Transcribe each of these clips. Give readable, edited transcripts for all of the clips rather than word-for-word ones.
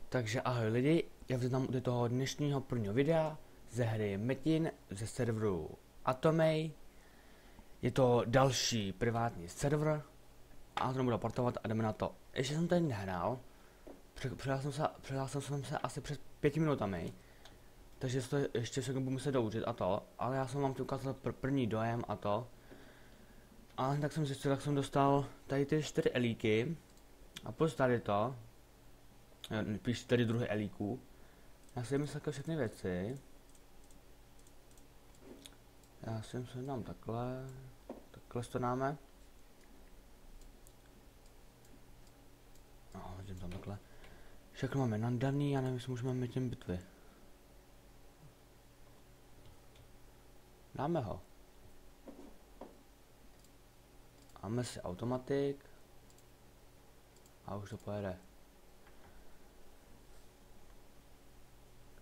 Takže ahoj lidi, já vítám u toho dnešního prvního videa ze hry Metin ze serveru Atomej. Je to další privátní server a to nebudu portovat a jdeme na to. Ještě jsem tady nehrál, přihlásil jsem se asi před 5 minutami, takže to ještě všechno budu muset doučit a to, ale já jsem vám chtěl ukázat první dojem a to. A tak jsem zjistil, jak jsem dostal tady ty 4 elíky a plus tady to. Píš tady druhý elíku. Já si myslím také všechny věci. Já si myslím, dám takhle. Takhle to dáme. No, hodím tam takhle. Všechno máme nadaný, já nevím, jestli můžeme mít těm bitvy. Dáme ho. Dáme si automatik. A už to pojede.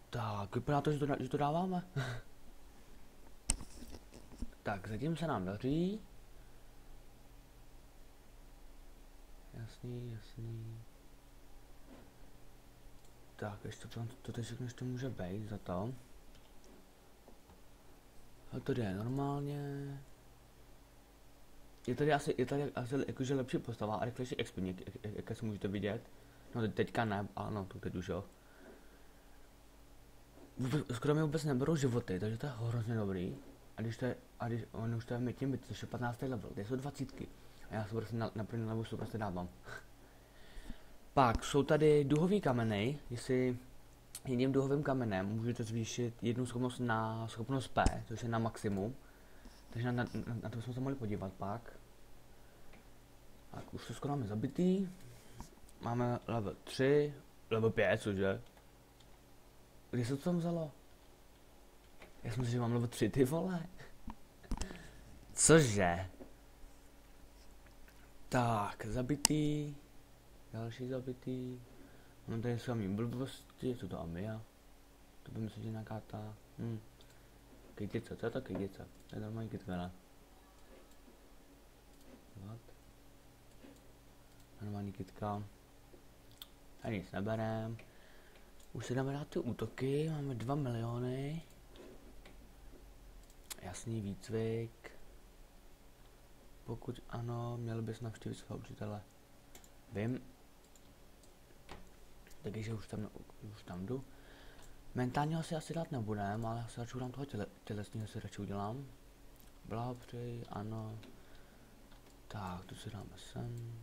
Tak, vypadá to, že to dáváme. Tak, zatím se nám daří. Jasný. Tak, ještě to teď všechno ještě může být za to. A tady je normálně. Je tady asi jakože lepší postava a rychlejší XP, jak si můžete vidět. No teďka ne, ano, to teď už jo. Skoro mi vůbec neberou životy, takže to je hrozně dobrý. A když on už to je tím byt, což je 15. level, to jsou 20. A já se prostě na první level to prostě dávám. Pak jsou tady duhový kameny, jestli jedním duhovým kamenem můžete zvýšit jednu schopnost na schopnost P, což je na maximum. Takže na to jsme se mohli podívat pak. Tak už to skoro máme zabitý. Máme level 3, level 5, cože? Kdy se to tam vzalo? Já si myslím, že mám level 3, ty vole. Cože? Tak, zabitý. Další zabitý. No tady jsou mý blbosti, co to Amia? To by myslím, že nějaká ta... Kytice, co je to kytice? To je normální kytka. What? Normální kytka. A nic neberem. Už si dáme dát ty útoky, máme 2 miliony. Jasný výcvik. Pokud ano, měl bys navštívit svého učitele. Vím. Takže už tam jdu. Mentálního si asi dát nebudem, ale já si radši udělám toho tělesního, si radši udělám. Blahopřeji, ano. Tak, tu si dáme sem.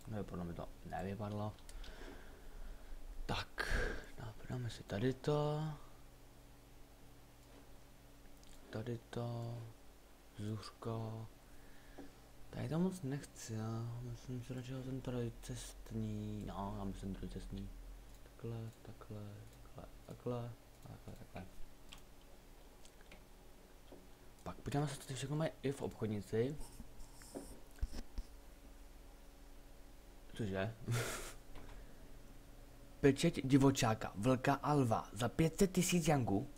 No, podle mě to nevypadlo. Tak, dáme si tady to. Zuřko. Tady to moc nechci, já myslím si radši ten trojcestný, no, já myslím trojcestný. Takhle. Pak podíváme se, co ty všechno mají i v obchodnici. Cože? Pečeť divočáka, vlka a lva za 500 000 jangů.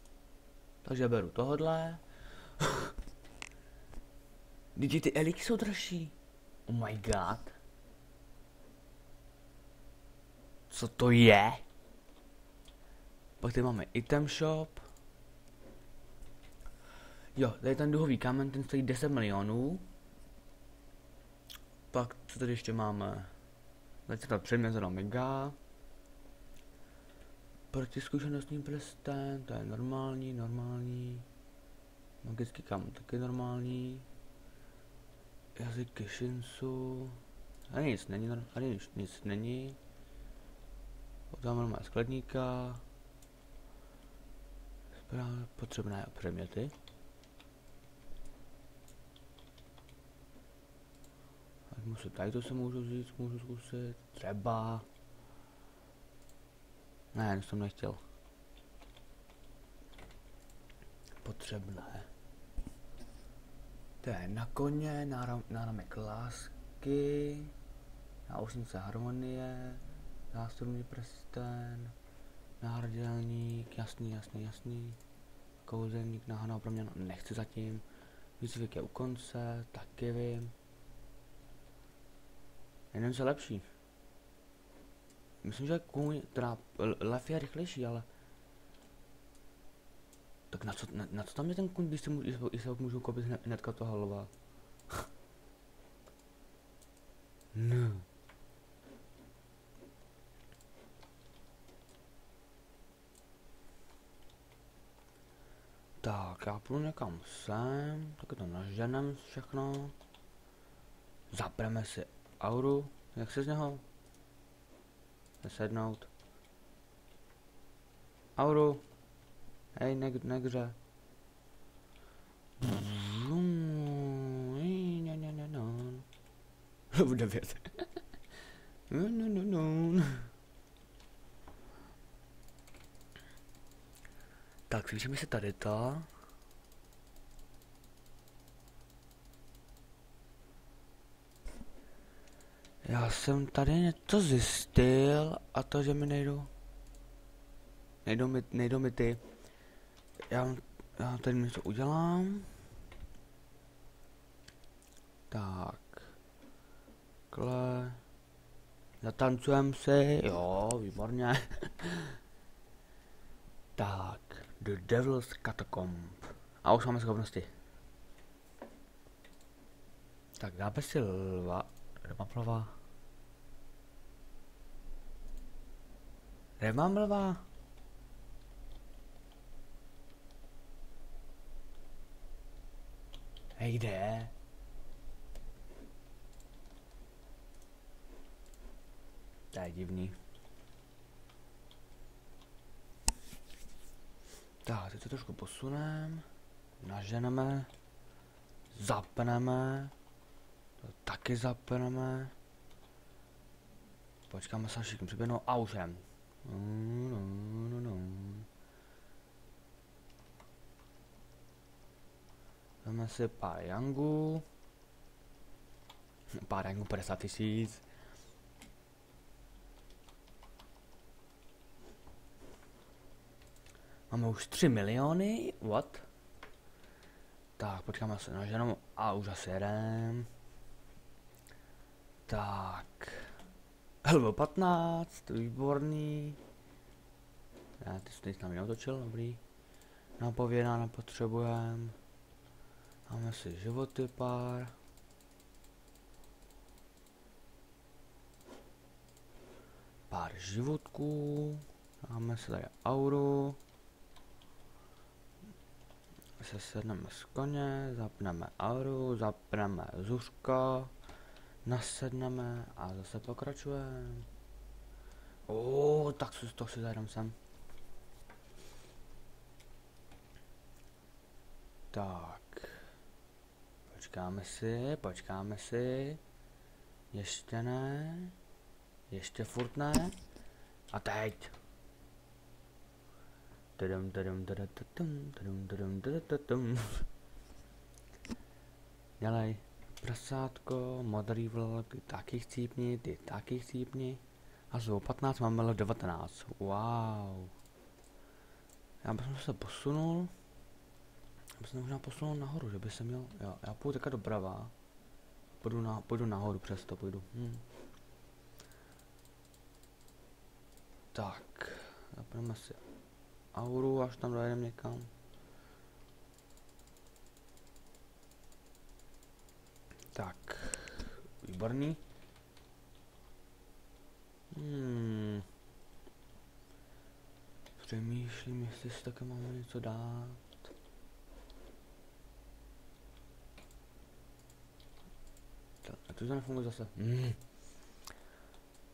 Takže beru tohodle. Vždyť ty elíky jsou dražší. Oh my god. Co to je? Pak tady máme item shop. Jo, tady ten duhový kámen, ten stojí 10 milionů. Pak co tady ještě máme? Tady se dá předmět za mega. Protiskušenostní prsten, to je normální. Magický kámen taky normální. Jazyk Kishinsu. A nic není. Potom máme skladníka. Potřebné předměty. Tady to se můžu říct, můžu zkusit. Třeba. Ne, to jsem nechtěl. Potřebné. To je na koně, náramek lásky, náušnice harmonie, zástrumný prsten, náhrdelník, jasný. Kouzelník, náhodou pro mě nechci zatím. Výcvik je u konce, taky vím. Jenom se lepší. myslím, že kůň, teda lev je rychlejší, ale... Tak na co tam je ten kůň, když se ho můžu koupit hnedka toho lva? No. Tak, já půjdu někam sem, taky to naženem všechno. Zapneme si auru, jak se z něho? Sednout. Auru. Hej, negře. V 9. Tak, zvýšíme si tady to. Já jsem tady něco zjistil a to, že mi nejdou mi ty. Já tady něco udělám. Tak. Takhle. Zatancujem si, jo, výborně. Tak, The Devil's Catacomb. A už máme schopnosti. Tak dáme si lva. Nemám lva. Hej, kde? To je divný. Tak, teď to trošku posuneme. Naženeme. Zapneme. To taky zapneme. Počkáme se, až všichni přiběhnou a už jem. Dáme si pár yangů. Pár yangů, 50 000. Máme už 3 miliony, what? Tak, počkáme se na ženu a už asi jedem. Tak. Level 15, výborný. Já ty jsi s námi neotočil, dobrý. Napověda nepotřebujeme. Máme si životy pár. Pár životků. Máme si tady auru. Se sedneme z koně, zapneme auru, zapneme zuřka, nasedneme a zase pokračujeme. Tak to si zajdem sem. Tak. Počkáme si. Ještě ne. Ještě furt ne. A teď. Dělej. Prasátko, modrý vlk, taky chcípni, ty taky chcípni. A znovu 15, máme level 19. Wow. Já bych se posunul. Já bych se možná posunul nahoru, že by se měl. Jo, já půjdu teďka doprava. Půjdu nahoru, přesto půjdu. Tak. Zapneme si auru, až tam dojedeme někam. Tak. Výborný. Přemýšlím, jestli si také máme něco dát. A to nefunguje zase.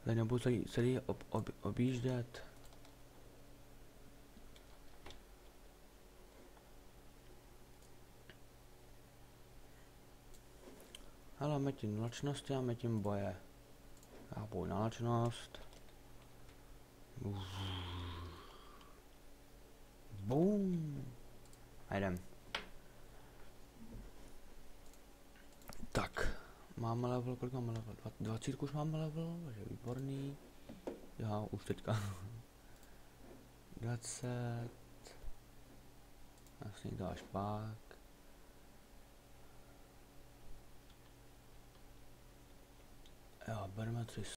Tady nebudu celý objíždět. Ale metím lačnosti a metím boje. Já půjdu na lačnost. Boom. A jdem. Tak. Máme level, kolik máme level? 20 už máme level, takže výborný. Já už teďka. 20. Asi to až pak. Jo, bereme 3